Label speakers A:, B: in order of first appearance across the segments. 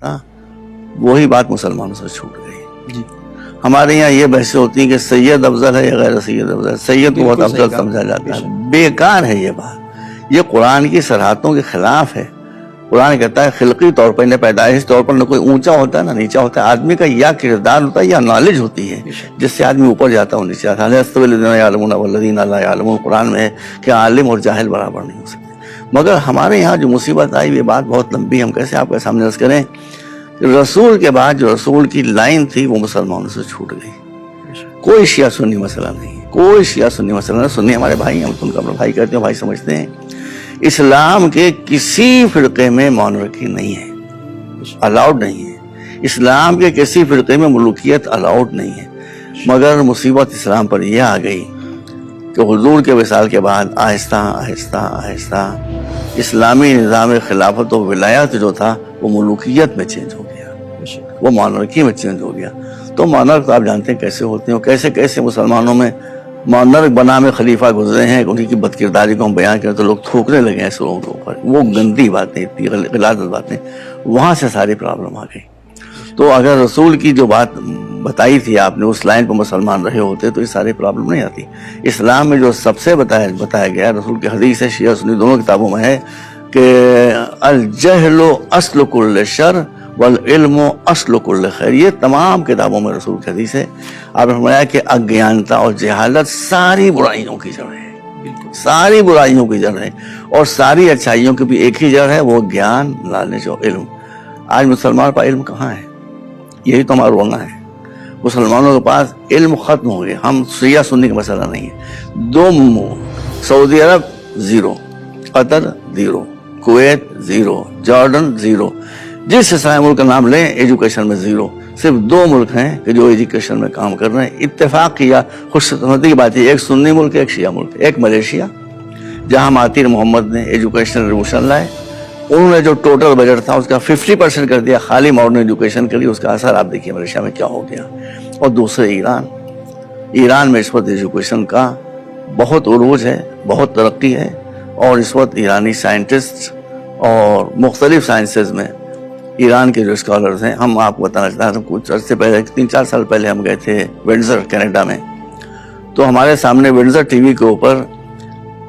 A: وہی بات مسلمانوں سے چھوٹ گئی.
B: جی
A: ہمارے یہاں یہ بحثیں ہوتی ہیں کہ سید افضل ہے یا غیر سید افضل ہے. سید کو بہت افضل سمجھا جاتا ہے. بیکار ہے یہ بات. یہ قرآن کی صراحتوں کے خلاف ہے. قرآن کہتا ہے خلقی طور پر پیدائش طور پر نہ کوئی اونچا ہوتا ہے نہ نیچا ہوتا ہے. آدمی کا یا کردار ہوتا ہے یا نالج ہوتی ہے جس سے آدمی اوپر جاتا ہے نیچے آتا ہے. قرآن میں ہے کہ عالم اور جاہل برابر نہیں ہو سکتے. مگر ہمارے یہاں جو مصیبت آئی یہ بات بہت لمبی. ہم کیسے آپ کے سامنے عرض کریں کہ رسول کے بعد جو رسول کی لائن تھی وہ مسلمانوں سے چھوٹ گئی. کوئی شیعہ سنی مسئلہ نہیں ہے. کوئی شیعہ سنی مسئلہ نہیں. سنی ہمارے بھائی ہیں, ہم ان کو اپنا بھائی کہتے ہیں, بھائی سمجھتے ہیں. اسلام کے کسی فرقے میں مونارکی نہیں ہے, الاؤڈ نہیں ہے. اسلام کے کسی فرقے میں ملوکیت الاؤڈ نہیں ہے. مگر مصیبت اسلام پر یہ آ گئی کہ حضور کے وصال کے بعد آہستہ آہستہ آہستہ اسلامی نظام خلافت و ولایت جو تھا وہ ملوکیت میں چینج ہو گیا, وہ مونارکی میں چینج ہو گیا. تو مونارک تو آپ جانتے ہیں کیسے ہوتے ہیں, کیسے کیسے مسلمانوں میں مونارک بنا میں خلیفہ گزرے ہیں. انہیں کی بد کرداری کو ہم بیان کریں تو لوگ تھوکنے لگے ایسے لوگوں کے اوپر. وہ گندی باتیں, اتنی غلط باتیں, وہاں سے ساری پرابلم آ گئی. تو اگر رسول کی جو بات بتائی تھی آپ نے اس لائن پر مسلمان رہے ہوتے تو یہ ساری پرابلم نہیں آتی. اسلام میں جو سب سے بتایا گیا, رسول کی حدیث ہے, شیعہ سنی دونوں کتابوں میں ہے کہ الجہل اصل کل شر والعلم اصل کل خیر. یہ تمام کتابوں میں رسول کی حدیث ہے. آپ نے فرمایا کہ اگیانتا اور جہالت ساری برائیوں کی جڑ ہے, ساری برائیوں کی جڑ ہے, اور ساری اچھائیوں کی بھی ایک ہی جڑ ہے, وہ گیان, نالج اور علم. آج مسلمان کا علم کہاں ہے؟ یہی تو ہمارا رونا ہے. مسلمانوں کے پاس علم ختم ہو گیا. ہم شیعہ سنی کا مسئلہ نہیں ہے. دو سعودی عرب زیرو, قطر زیرو, کویت زیرو, جارڈن زیرو. جس اسلامی ملک کا نام لیں ایجوکیشن میں زیرو. صرف دو ملک ہیں کہ جو ایجوکیشن میں کام کر رہے ہیں. اتفاق کیا, خوش قسمتی کی بات ہے, ایک سنی ملک ایک شیعہ ملک. ایک ملیشیا جہاں مہاتیر محمد نے ایجوکیشن ریولوشن لائے, انہوں نے جو ٹوٹل بجٹ تھا اس کا 50% کر دیا خالی ماڈرن ایجوکیشن کے لیے. اس کا اثر آپ دیکھیے ملیشیا میں کیا ہو گیا. اور دوسرے ایران میں اس وقت ایجوکیشن کا بہت عروج ہے, بہت ترقی ہے. اور اس وقت ایرانی سائنٹسٹ اور مختلف سائنسز میں ایران کے جو اسکالرز ہیں, ہم آپ کو بتانا چاہتا ہوں کچھ عرصے پہلے 3-4 سال پہلے ہم گئے تھے ونڈزر کینیڈا میں. تو ہمارے سامنے ونڈزر ٹی وی کے اوپر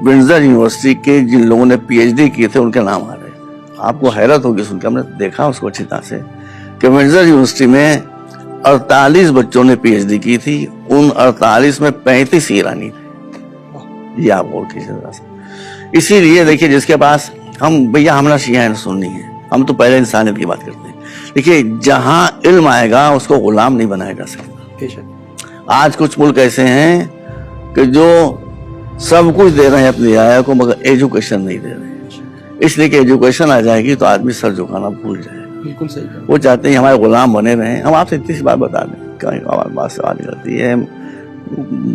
A: ونڈزر یونیورسٹی کے جن لوگوں نے پی ایچ ڈی کیے تھے ان کے نام آ رہے. آپ کو حیرت ہوگی سن کے, ہم نے دیکھا اس کو اچھی طرح سے کہ ونڈزر یونیورسٹی میں 48 بچوں نے پی ایچ ڈی کی تھی. ان 48 میں 35 ایرانی تھے. یہ آپ غور کیجیے ذرا سا. اسی لیے دیکھیے جس کے پاس ہم بھیا ہم نہ شیعہ ہیں سنی ہے, ہم تو پہلے انسانیت کی بات کرتے ہیں. دیکھیے جہاں علم آئے گا اس کو غلام نہیں بنایا جا سکتا. آج کچھ ملک ایسے ہیں کہ جو سب کچھ دے رہے ہیں اپنی رعایا کو مگر ایجوکیشن نہیں دے رہے ہیں. اس لیے کہ ایجوکیشن آ جائے گی تو آدمی سر جھکانا بھول جائے.
B: بالکل صحیح.
A: وہ چاہتے ہیں ہمارے غلام بنے رہیں. ہم آپ سے اتنی سی بات بتا دیں کہ ہماری بات سوال کرتی ہے.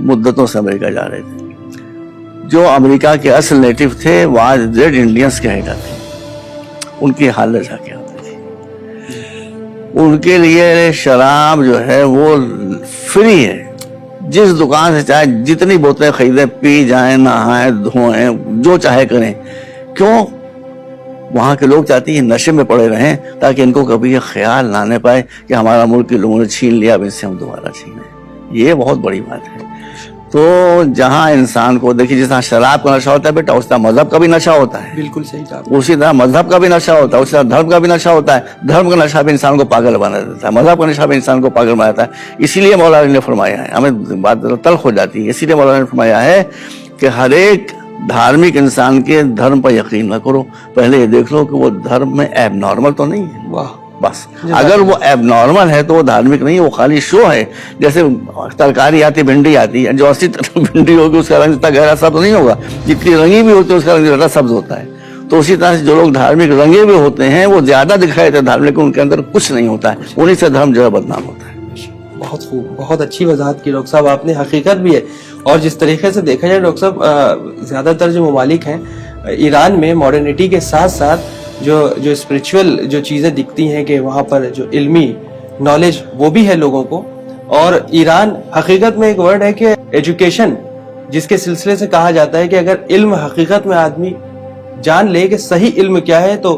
A: مدتوں سے امریکہ جا رہے تھے. جو امریکہ کے اصل نیٹو تھے وہ آج ریڈ انڈینس کے ہیڈر تھے. ان کی حالت جا کے آتی تھی. ان کے لیے شراب جو ہے وہ فری ہے. جس دکان سے چاہے جتنی بوتلیں خریدیں, پی جائیں, نہائیں, دھوئیں, جو چاہے کریں. کیوں؟ وہاں کے لوگ چاہتے ہیں نشے میں پڑے رہیں تاکہ ان کو کبھی یہ خیال نہ آنے پائے کہ ہمارا ملک کے لوگوں نے چھین لیا, اب ان سے ہم دوبارہ چھینیں. یہ بہت بڑی بات ہے. تو جہاں انسان کو دیکھیے جس طرح شراب کا نشہ ہوتا ہے بیٹا, اس طرح مذہب کا بھی نشہ ہوتا ہے.
B: بالکل صحیح کہا.
A: اسی طرح مذہب کا بھی نشہ ہوتا ہے, اسی طرح دھرم کا بھی نشہ ہوتا ہے. دھرم کا نشہ بھی انسان کو پاگل بنا دیتا ہے, مذہب کا نشہ بھی انسان کو پاگل بنا دیتا ہے. اسی لیے مولا علی نے فرمایا ہے, ہمیں بات تلخ ہو جاتی ہے, اسی لیے مولا علی نے فرمایا ہے کہ ہر ایک دھارمک انسان کے دھرم پر یقین نہ کرو, پہلے یہ دیکھ لو کہ وہ دھرم میں ایب نارمل تو نہیں ہے. واہ بس, اگر وہ ایب نارمل ہے تو وہ دھارمک نہیں ہے, وہ خالی شو ہے. جیسے ترکاری آتی, بھنڈی آتی ہے, جو اصلی بھنڈی ہوگی اس کا رنگ اتنا گہرا سبز نہیں ہوگا, جتنی رنگی بھی ہوتی ہے اس کا رنگ زیادہ سبز ہوتا ہے. تو اسی طرح سے جو لوگ دھارمک رنگے بھی ہوتے ہیں وہ زیادہ دکھائی دیتے ہیں دھارمک, ان کے اندر کچھ نہیں ہوتا ہے, انہیں سے دھرم جو ہے بدنام ہوتا ہے.
B: بہت خوب, بہت اچھی وضاحت کی ڈاکٹر صاحب آپ نے. حقیقت بھی ہے. اور جس طریقے سے دیکھا جائے ڈاکٹر صاحب, زیادہ تر جو ممالک ہیں ایران میں ماڈرنٹی کے ساتھ ساتھ جو اسپریچول جو چیزیں دکھتی ہیں کہ وہاں پر جو علمی نالج وہ بھی ہے لوگوں کو. اور ایران حقیقت میں ایک ورڈ ہے کہ ایجوکیشن, جس کے سلسلے سے کہا جاتا ہے کہ اگر علم حقیقت میں آدمی جان لے کہ صحیح علم کیا ہے تو